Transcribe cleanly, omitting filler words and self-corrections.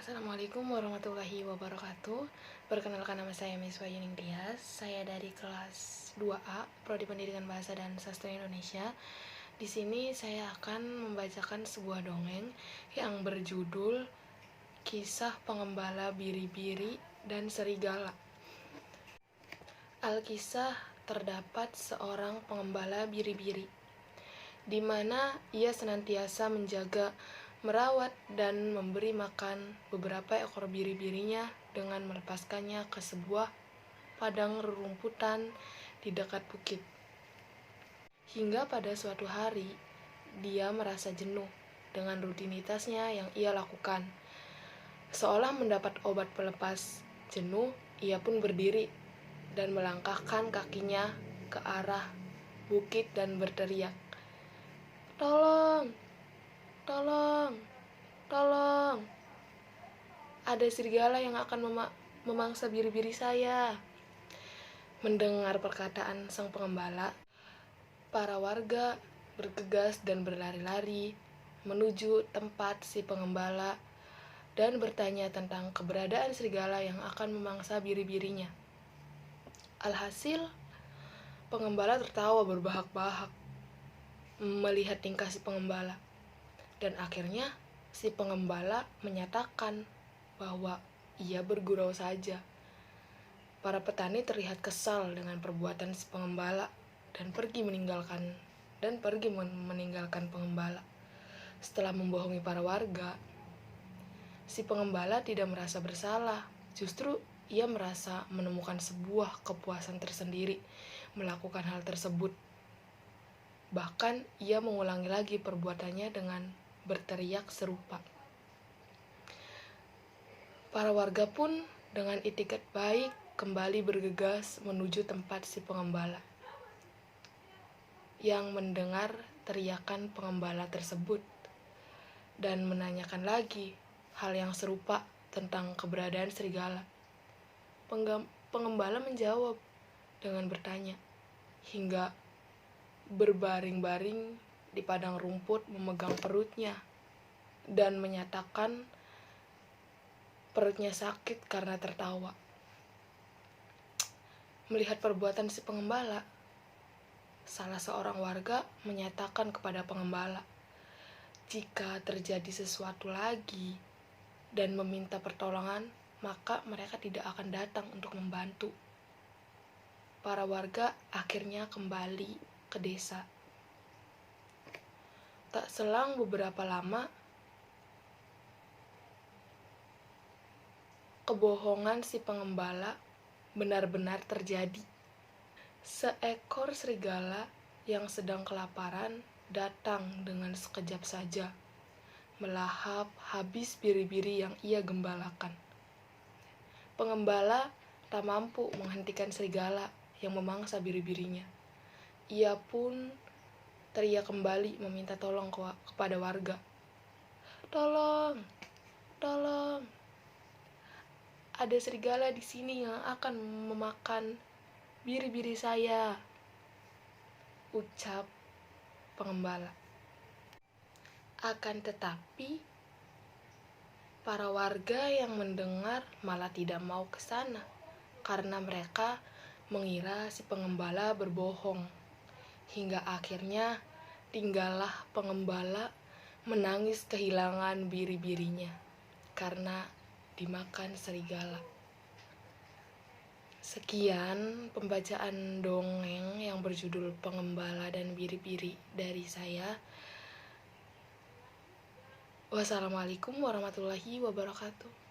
Assalamualaikum warahmatullahi wabarakatuh. Perkenalkan, nama saya Miswa Yuning Tias. Saya dari kelas 2A, Prodi Pendidikan Bahasa dan Sastra Indonesia. Di sini saya akan membacakan sebuah dongeng yang berjudul Kisah Pengembala Biri-Biri dan Serigala. Alkisah, terdapat seorang pengembala biri-biri, di mana ia senantiasa menjaga, merawat, dan memberi makan beberapa ekor biri-birinya dengan melepaskannya ke sebuah padang rerumputan di dekat bukit. Hingga pada suatu hari, dia merasa jenuh dengan rutinitasnya yang ia lakukan. Seolah mendapat obat pelepas jenuh, ia pun berdiri dan melangkahkan kakinya ke arah bukit dan berteriak, "Tolong! Tolong! Tolong! Ada serigala yang akan memangsa biri-biri saya." Mendengar perkataan sang pengembala, para warga bergegas dan berlari-lari menuju tempat si pengembala dan bertanya tentang keberadaan serigala yang akan memangsa biri-birinya. Alhasil, pengembala tertawa berbahak-bahak melihat tingkah si pengembala. Dan akhirnya si pengembala menyatakan bahwa ia bergurau saja. Para petani terlihat kesal dengan perbuatan si pengembala dan pergi meninggalkan pengembala. Setelah membohongi para warga, si pengembala tidak merasa bersalah. Justru ia merasa menemukan sebuah kepuasan tersendiri melakukan hal tersebut. Bahkan ia mengulangi lagi perbuatannya dengan berteriak serupa. Para warga pun dengan itikat baik kembali bergegas menuju tempat si pengembala. Yang mendengar teriakan pengembala tersebut dan menanyakan lagi hal yang serupa tentang keberadaan serigala. Pengembala menjawab dengan bertanya, hingga berbaring-baring di padang rumput memegang perutnya dan menyatakan perutnya sakit karena tertawa. Melihat perbuatan si pengembala, salah seorang warga menyatakan kepada pengembala jika terjadi sesuatu lagi dan meminta pertolongan, maka mereka tidak akan datang untuk membantu. Para warga akhirnya kembali ke desa. Tak selang beberapa lama, kebohongan si pengembala benar-benar terjadi. Seekor serigala yang sedang kelaparan datang dengan sekejap saja, melahap habis biri-biri yang ia gembalakan. Pengembala tak mampu menghentikan serigala yang memangsa biri-birinya. Ia pun teriak kembali meminta tolong kepada warga. "Tolong! Tolong! Ada serigala di sini yang akan memakan biri-biri saya," ucap pengembala. Akan tetapi, para warga yang mendengar malah tidak mau ke sana karena mereka mengira si pengembala berbohong. Hingga akhirnya tinggallah pengembala menangis kehilangan biri-birinya karena dimakan serigala. Sekian pembacaan dongeng yang berjudul Pengembala dan Biri-biri dari saya. Wassalamualaikum warahmatullahi wabarakatuh.